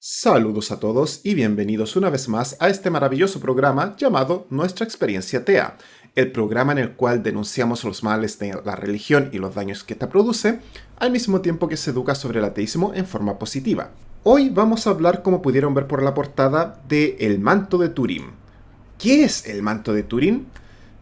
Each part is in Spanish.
Saludos a todos y bienvenidos una vez más a este maravilloso programa llamado Nuestra Experiencia TEA, el programa en el cual denunciamos los males de la religión y los daños que esta produce, al mismo tiempo que se educa sobre el ateísmo en forma positiva. Hoy vamos a hablar, como pudieron ver por la portada, de el manto de Turín. ¿Qué es el manto de Turín?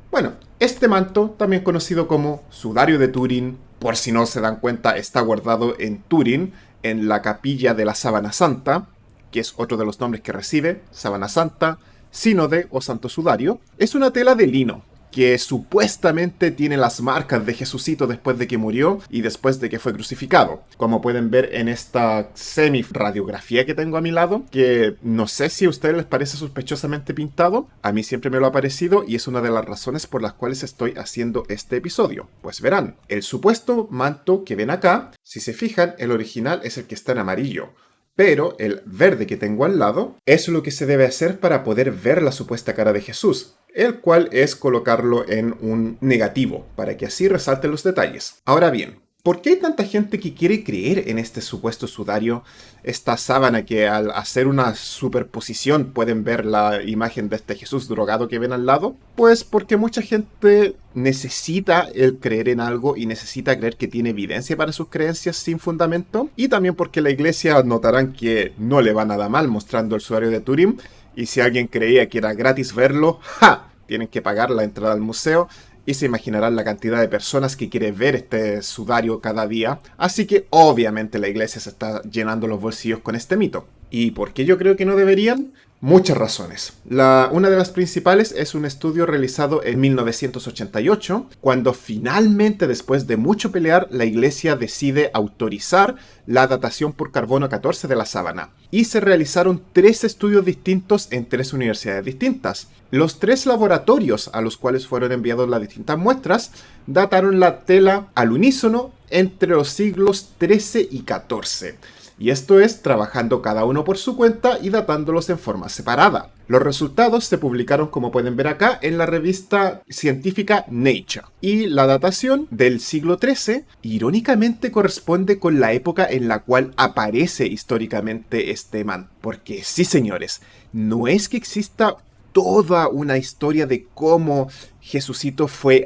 Bueno, este manto, también conocido como sudario de Turín, por si no se dan cuenta, está guardado en Turín, en la capilla de la Sábana Santa, que es otro de los nombres que recibe, Sábana Santa, Sínode o Santo Sudario. Es una tela de lino que supuestamente tiene las marcas de Jesucito después de que murió y después de que fue crucificado. Como pueden ver en esta semi-radiografía que tengo a mi lado, que no sé si a ustedes les parece sospechosamente pintado, a mí siempre me lo ha parecido y es una de las razones por las cuales estoy haciendo este episodio. Pues verán, el supuesto manto que ven acá, si se fijan, el original es el que está en amarillo. Pero el verde que tengo al lado es lo que se debe hacer para poder ver la supuesta cara de Jesús, el cual es colocarlo en un negativo, para que así resalten los detalles. Ahora bien, ¿por qué hay tanta gente que quiere creer en este supuesto sudario, esta sábana que al hacer una superposición pueden ver la imagen de este Jesús drogado que ven al lado? Pues porque mucha gente necesita el creer en algo y necesita creer que tiene evidencia para sus creencias sin fundamento, y también porque la iglesia notarán que no le va nada mal mostrando el sudario de Turín, y si alguien creía que era gratis verlo, ¡ja! Tienen que pagar la entrada al museo, y se imaginarán la cantidad de personas que quieren ver este sudario cada día. Así que obviamente la iglesia se está llenando los bolsillos con este mito. ¿Y por qué yo creo que no deberían? Muchas razones. Una de las principales es un estudio realizado en 1988, cuando finalmente, después de mucho pelear, la iglesia decide autorizar la datación por carbono 14 de la sábana. Y se realizaron 3 estudios distintos en 3 universidades distintas. Los 3 laboratorios a los cuales fueron enviadas las distintas muestras dataron la tela al unísono entre los siglos XIII y XIV. Y esto es trabajando cada uno por su cuenta y datándolos en forma separada. Los resultados se publicaron, como pueden ver acá, en la revista científica Nature. Y la datación del siglo XIII, irónicamente, corresponde con la época en la cual aparece históricamente este man. Porque sí, señores, no es que exista toda una historia de cómo Jesucito fue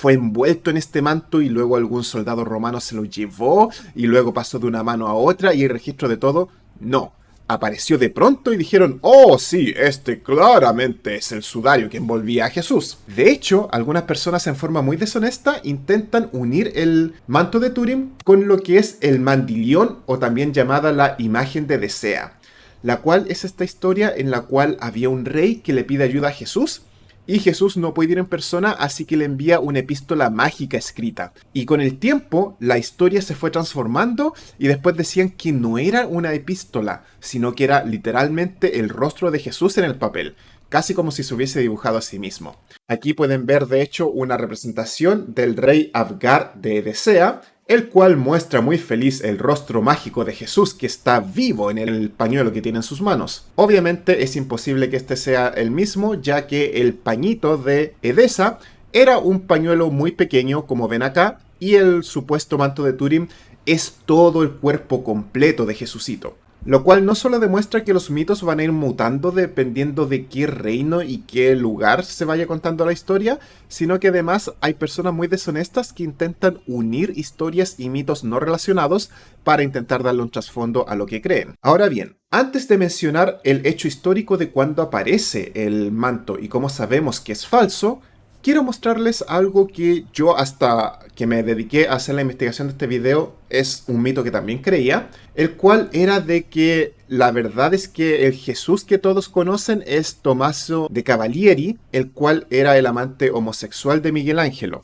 envuelto en este manto y luego algún soldado romano se lo llevó y luego pasó de una mano a otra y hay registro de todo. No, apareció de pronto y dijeron, oh sí, este claramente es el sudario que envolvía a Jesús. De hecho, algunas personas en forma muy deshonesta intentan unir el manto de Turín con lo que es el mandilión, o también llamada la imagen de Desea, la cual es esta historia en la cual había un rey que le pide ayuda a Jesús. Y Jesús no puede ir en persona, así que le envía una epístola mágica escrita. Y con el tiempo, la historia se fue transformando y después decían que no era una epístola, sino que era literalmente el rostro de Jesús en el papel, casi como si se hubiese dibujado a sí mismo. Aquí pueden ver, de hecho, una representación del rey Abgar de Edesea, el cual muestra muy feliz el rostro mágico de Jesús que está vivo en el pañuelo que tiene en sus manos. Obviamente es imposible que este sea el mismo, ya que el pañito de Edesa era un pañuelo muy pequeño, como ven acá, y el supuesto manto de Turín es todo el cuerpo completo de Jesucito. Lo cual no solo demuestra que los mitos van a ir mutando dependiendo de qué reino y qué lugar se vaya contando la historia, sino que además hay personas muy deshonestas que intentan unir historias y mitos no relacionados para intentar darle un trasfondo a lo que creen. Ahora bien, antes de mencionar el hecho histórico de cuándo aparece el manto y cómo sabemos que es falso, quiero mostrarles algo que yo, hasta que me dediqué a hacer la investigación de este video, es un mito que también creía, el cual era de que la verdad es que el Jesús que todos conocen es Tommaso de Cavalieri, el cual era el amante homosexual de Miguel Ángelo.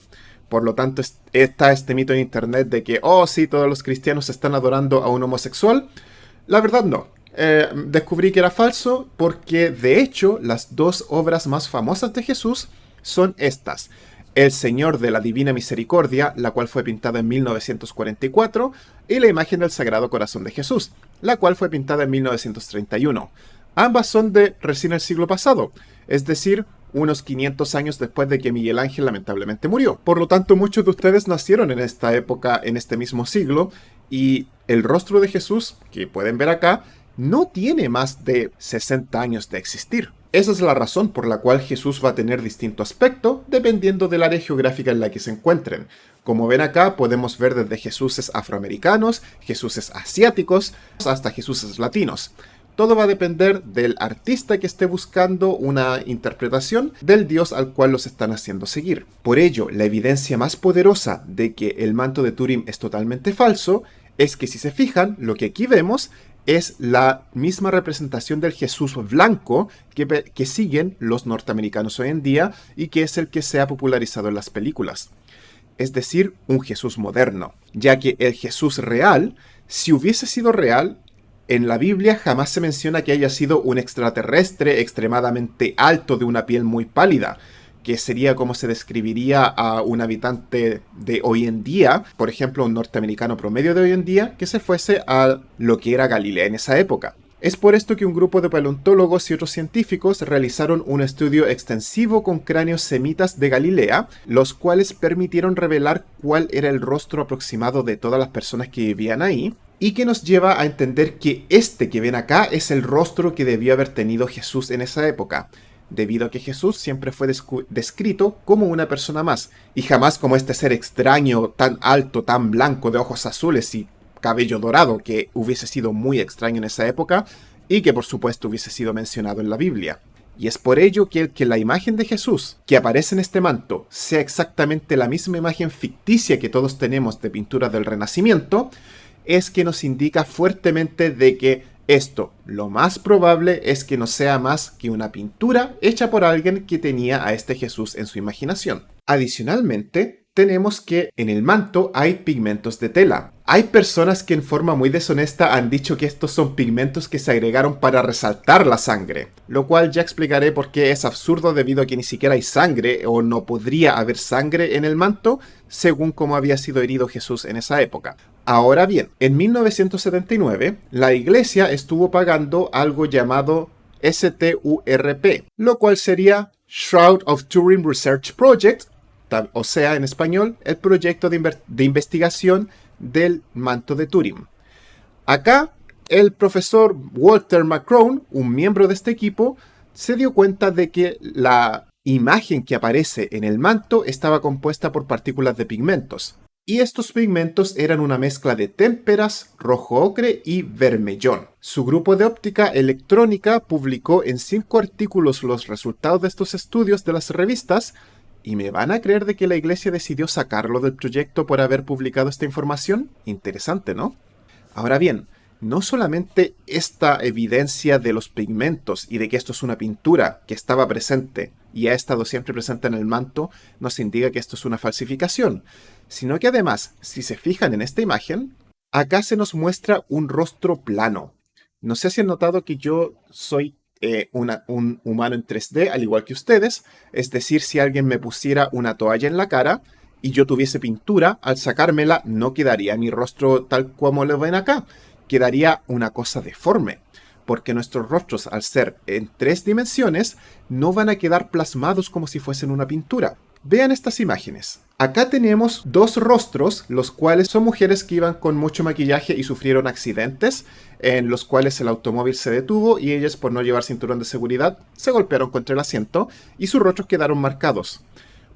Por lo tanto, está este mito en internet de que, oh sí, todos los cristianos están adorando a un homosexual. La verdad no. Descubrí que era falso porque, de hecho, las 2 obras más famosas de Jesús son estas: El Señor de la Divina Misericordia, la cual fue pintada en 1944, y la imagen del Sagrado Corazón de Jesús, la cual fue pintada en 1931. Ambas son de recién el siglo pasado, es decir, unos 500 años después de que Miguel Ángel lamentablemente murió. Por lo tanto, muchos de ustedes nacieron en esta época, en este mismo siglo, y el rostro de Jesús, que pueden ver acá, no tiene más de 60 años de existir. Esa es la razón por la cual Jesús va a tener distinto aspecto dependiendo del área geográfica en la que se encuentren. Como ven acá, podemos ver desde Jesuses afroamericanos, Jesuses asiáticos, hasta Jesuses latinos. Todo va a depender del artista que esté buscando una interpretación del Dios al cual los están haciendo seguir. Por ello, la evidencia más poderosa de que el manto de Turín es totalmente falso es que, si se fijan, lo que aquí vemos es la misma representación del Jesús blanco que siguen los norteamericanos hoy en día y que es el que se ha popularizado en las películas. Es decir, un Jesús moderno, ya que el Jesús real, si hubiese sido real, en la Biblia jamás se menciona que haya sido un extraterrestre extremadamente alto de una piel muy pálida, que sería como se describiría a un habitante de hoy en día, por ejemplo, un norteamericano promedio de hoy en día, que se fuese a lo que era Galilea en esa época. Es por esto que un grupo de paleontólogos y otros científicos realizaron un estudio extensivo con cráneos semitas de Galilea, los cuales permitieron revelar cuál era el rostro aproximado de todas las personas que vivían ahí, y que nos lleva a entender que este que ven acá es el rostro que debió haber tenido Jesús en esa época, debido a que Jesús siempre fue descrito como una persona más, y jamás como este ser extraño, tan alto, tan blanco, de ojos azules y cabello dorado, que hubiese sido muy extraño en esa época, y que por supuesto hubiese sido mencionado en la Biblia. Y es por ello que la imagen de Jesús que aparece en este manto sea exactamente la misma imagen ficticia que todos tenemos de pinturas del Renacimiento, es que nos indica fuertemente de que esto, lo más probable es que no sea más que una pintura hecha por alguien que tenía a este Jesús en su imaginación. Adicionalmente, tenemos que en el manto hay pigmentos de tela. Hay personas que en forma muy deshonesta han dicho que estos son pigmentos que se agregaron para resaltar la sangre, lo cual ya explicaré por qué es absurdo debido a que ni siquiera hay sangre o no podría haber sangre en el manto, según cómo había sido herido Jesús en esa época. Ahora bien, en 1979, la iglesia estuvo pagando algo llamado STURP, lo cual sería Shroud of Turin Research Project, o sea, en español, el proyecto de investigación del manto de Turín. Acá, el profesor Walter McCrone, un miembro de este equipo, se dio cuenta de que la imagen que aparece en el manto estaba compuesta por partículas de pigmentos. Y estos pigmentos eran una mezcla de témperas, rojo ocre y vermellón. Su grupo de óptica electrónica publicó en 5 artículos los resultados de estos estudios de las revistas. ¿Y me van a creer de que la iglesia decidió sacarlo del proyecto por haber publicado esta información? Interesante, ¿no? Ahora bien, no solamente esta evidencia de los pigmentos y de que esto es una pintura que estaba presente y ha estado siempre presente en el manto, nos indica que esto es una falsificación, sino que además, si se fijan en esta imagen, acá se nos muestra un rostro plano. No sé si han notado que yo soy un humano en 3D, al igual que ustedes. Es decir, si alguien me pusiera una toalla en la cara y yo tuviese pintura, al sacármela no quedaría mi rostro tal como lo ven acá, quedaría una cosa deforme, porque nuestros rostros, al ser en 3 dimensiones, no van a quedar plasmados como si fuesen una pintura. Vean estas imágenes. Acá tenemos 2 rostros, los cuales son mujeres que iban con mucho maquillaje y sufrieron accidentes, en los cuales el automóvil se detuvo y ellas, por no llevar cinturón de seguridad, se golpearon contra el asiento y sus rostros quedaron marcados.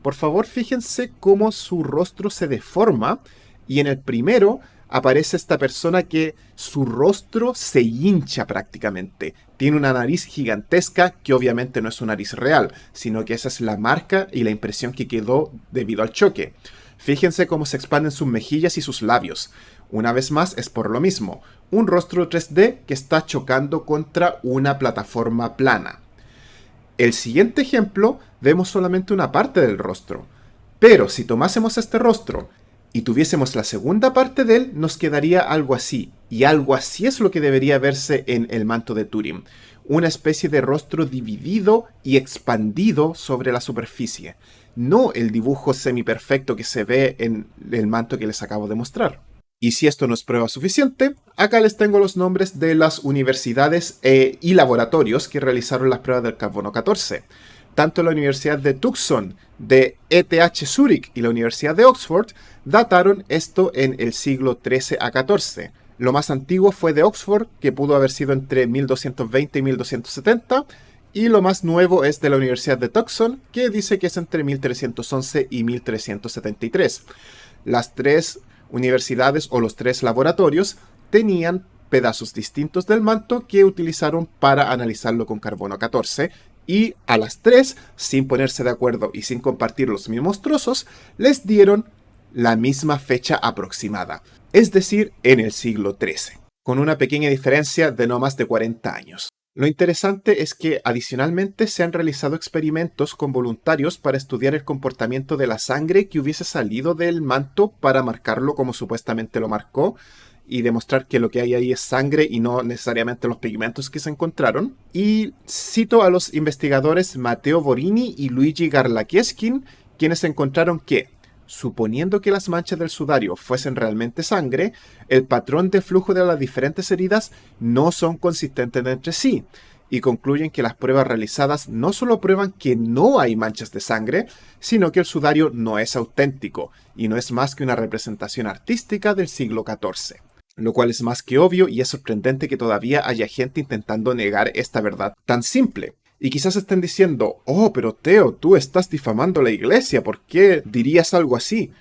Por favor, fíjense cómo su rostro se deforma, y en el primero aparece esta persona que su rostro se hincha prácticamente. Tiene una nariz gigantesca que obviamente no es una nariz real, sino que esa es la marca y la impresión que quedó debido al choque. Fíjense cómo se expanden sus mejillas y sus labios. Una vez más es por lo mismo, un rostro 3D que está chocando contra una plataforma plana. El siguiente ejemplo, vemos solamente una parte del rostro. Pero si tomásemos este rostro y tuviésemos la segunda parte de él, nos quedaría algo así. Y algo así es lo que debería verse en el manto de Turín. Una especie de rostro dividido y expandido sobre la superficie. No el dibujo semiperfecto que se ve en el manto que les acabo de mostrar. Y si esto no es prueba suficiente, acá les tengo los nombres de las universidades y laboratorios que realizaron las pruebas del carbono 14. Tanto la Universidad de Tucson, de ETH Zurich y la Universidad de Oxford dataron esto en el siglo XIII a XIV. Lo más antiguo fue de Oxford, que pudo haber sido entre 1220 y 1270, y lo más nuevo es de la Universidad de Tucson, que dice que es entre 1311 y 1373. Las tres universidades o los tres laboratorios tenían pedazos distintos del manto que utilizaron para analizarlo con carbono 14, y a las tres, sin ponerse de acuerdo y sin compartir los mismos trozos, les dieron la misma fecha aproximada, es decir, en el siglo XIII, con una pequeña diferencia de no más de 40 años. Lo interesante es que adicionalmente se han realizado experimentos con voluntarios para estudiar el comportamiento de la sangre que hubiese salido del manto para marcarlo como supuestamente lo marcó, y demostrar que lo que hay ahí es sangre y no necesariamente los pigmentos que se encontraron. Y cito a los investigadores Matteo Borini y Luigi Garlakieskin, quienes encontraron que, suponiendo que las manchas del sudario fuesen realmente sangre, el patrón de flujo de las diferentes heridas no son consistentes entre sí, y concluyen que las pruebas realizadas no solo prueban que no hay manchas de sangre, sino que el sudario no es auténtico, y no es más que una representación artística del siglo XIV. Lo cual es más que obvio, y es sorprendente que todavía haya gente intentando negar esta verdad tan simple. Y quizás estén diciendo, oh, pero Teo, tú estás difamando a la iglesia, ¿por qué dirías algo así?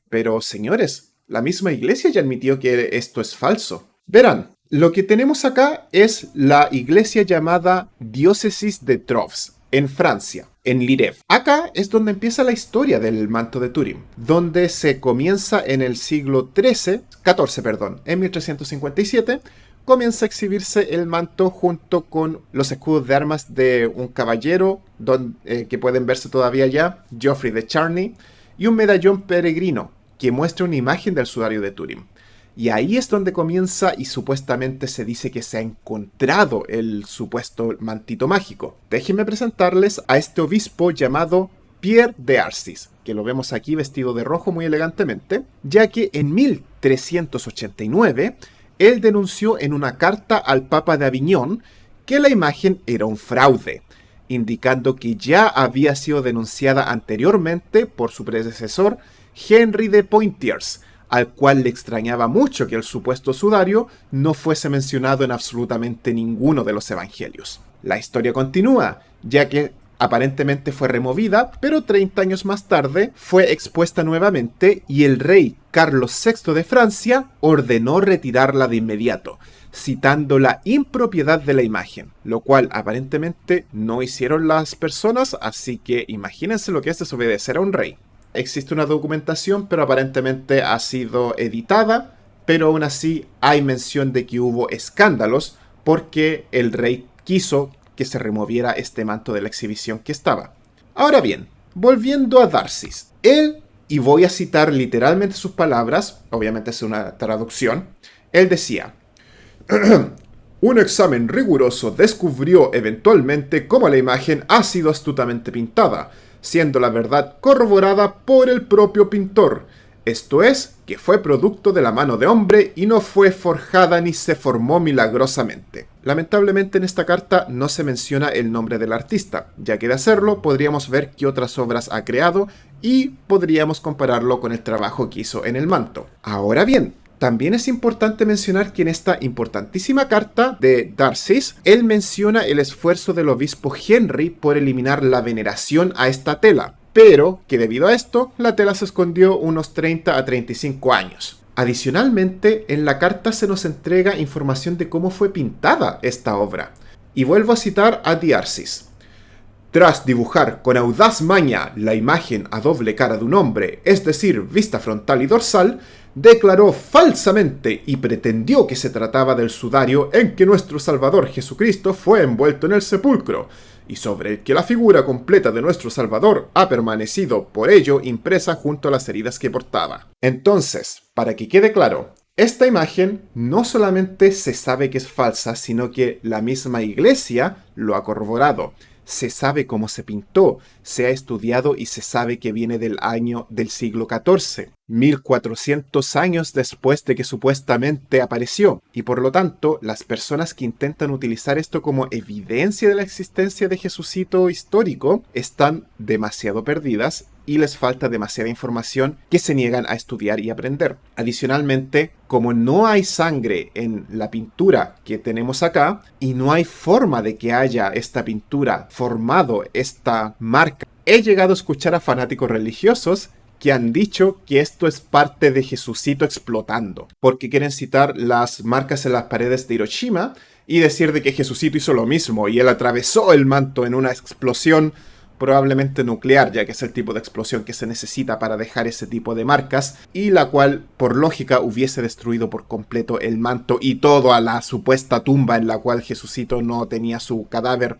Pero, señores, la misma iglesia ya admitió que esto es falso. Verán, lo que tenemos acá es la iglesia llamada Diócesis de Troves, en Francia, en Lirève. Acá es donde empieza la historia del manto de Turín, donde se comienza en el siglo XIV, en 1357, comienza a exhibirse el manto junto con los escudos de armas de un caballero, que pueden verse todavía ya, Geoffrey de Charny, y un medallón peregrino, que muestra una imagen del sudario de Turín. Y ahí es donde comienza y supuestamente se dice que se ha encontrado el supuesto mantito mágico. Déjenme presentarles a este obispo llamado Pierre de Arcis, que lo vemos aquí vestido de rojo muy elegantemente, ya que en 1389 él denunció en una carta al Papa de Aviñón que la imagen era un fraude, indicando que ya había sido denunciada anteriormente por su predecesor Henry de Poitiers, al cual le extrañaba mucho que el supuesto sudario no fuese mencionado en absolutamente ninguno de los evangelios. La historia continúa, ya que aparentemente fue removida, pero 30 años más tarde fue expuesta nuevamente y el rey Carlos VI de Francia ordenó retirarla de inmediato, citando la impropiedad de la imagen, lo cual aparentemente no hicieron las personas, así que imagínense lo que es desobedecer a un rey. Existe una documentación, pero aparentemente ha sido editada, pero aún así hay mención de que hubo escándalos porque el rey quiso que se removiera este manto de la exhibición que estaba. Ahora bien, volviendo a D'Arcis, él, y voy a citar literalmente sus palabras, obviamente es una traducción, él decía: un examen riguroso descubrió eventualmente cómo la imagen ha sido astutamente pintada, siendo la verdad corroborada por el propio pintor. Esto es, que fue producto de la mano de hombre y no fue forjada ni se formó milagrosamente. Lamentablemente en esta carta no se menciona el nombre del artista, ya que de hacerlo podríamos ver qué otras obras ha creado y podríamos compararlo con el trabajo que hizo en el manto. Ahora bien, también es importante mencionar que en esta importantísima carta de D'Arcis, él menciona el esfuerzo del obispo Henry por eliminar la veneración a esta tela, pero que debido a esto, la tela se escondió unos 30 a 35 años. Adicionalmente, en la carta se nos entrega información de cómo fue pintada esta obra. Y vuelvo a citar a D'Arcis. Tras dibujar con audaz maña la imagen a doble cara de un hombre, es decir, vista frontal y dorsal, declaró falsamente y pretendió que se trataba del sudario en que nuestro Salvador Jesucristo fue envuelto en el sepulcro, y sobre el que la figura completa de nuestro Salvador ha permanecido por ello impresa junto a las heridas que portaba. Entonces, para que quede claro, esta imagen no solamente se sabe que es falsa, sino que la misma iglesia lo ha corroborado. Se sabe cómo se pintó, se ha estudiado y se sabe que viene del año del siglo XIV, 1400 años después de que supuestamente apareció, y por lo tanto, las personas que intentan utilizar esto como evidencia de la existencia de Jesucito histórico están demasiado perdidas y les falta demasiada información que se niegan a estudiar y aprender. Adicionalmente, como no hay sangre en la pintura que tenemos acá y no hay forma de que haya esta pintura formado esta marca, he llegado a escuchar a fanáticos religiosos que han dicho que esto es parte de Jesucito explotando, porque quieren citar las marcas en las paredes de Hiroshima y decir de que Jesucito hizo lo mismo y él atravesó el manto en una explosión probablemente nuclear, ya que es el tipo de explosión que se necesita para dejar ese tipo de marcas, y la cual, por lógica, hubiese destruido por completo el manto y toda la supuesta tumba en la cual Jesucito no tenía su cadáver,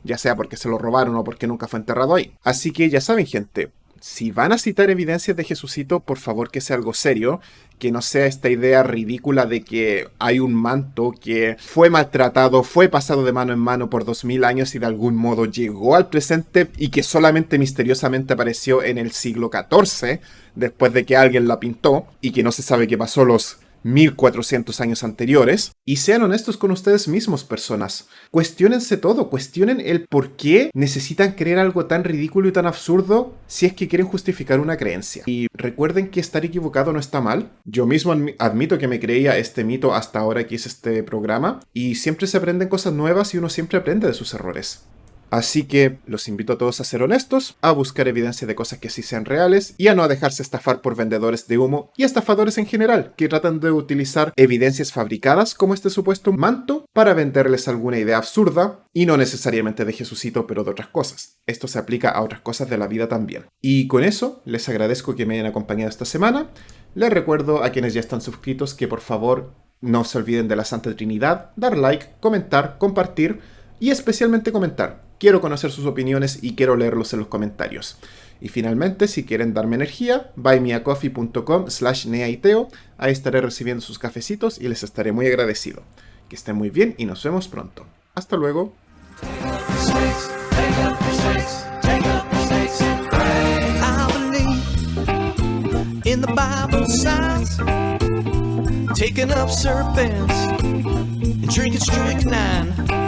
ya sea porque se lo robaron o porque nunca fue enterrado ahí. Así que ya saben, gente, si van a citar evidencias de Jesucito, por favor que sea algo serio, que no sea esta idea ridícula de que hay un manto que fue maltratado, fue pasado de mano en mano por 2000 años y de algún modo llegó al presente y que solamente misteriosamente apareció en el siglo XIV, después de que alguien la pintó y que no se sabe qué pasó los 1400 años anteriores. Y sean honestos con ustedes mismos, personas. Cuestiónense todo, cuestionen el por qué necesitan creer algo tan ridículo y tan absurdo si es que quieren justificar una creencia. Y recuerden que estar equivocado no está mal. Yo mismo admito que me creía este mito hasta ahora que hice este programa, y siempre se aprenden cosas nuevas y uno siempre aprende de sus errores. Así que los invito a todos a ser honestos, a buscar evidencia de cosas que sí sean reales y a no dejarse estafar por vendedores de humo y estafadores en general que tratan de utilizar evidencias fabricadas como este supuesto manto para venderles alguna idea absurda y no necesariamente de Jesucito, pero de otras cosas. Esto se aplica a otras cosas de la vida también. Y con eso les agradezco que me hayan acompañado esta semana. Les recuerdo a quienes ya están suscritos que por favor no se olviden de la Santa Trinidad, dar like, comentar, compartir y especialmente comentar. Quiero conocer sus opiniones y quiero leerlos en los comentarios. Y finalmente, si quieren darme energía, buymeacoffee.com/neaiteo. Ahí estaré recibiendo sus cafecitos y les estaré muy agradecido. Que estén muy bien y nos vemos pronto. Hasta luego. Taking up serpents and drinking strychnine.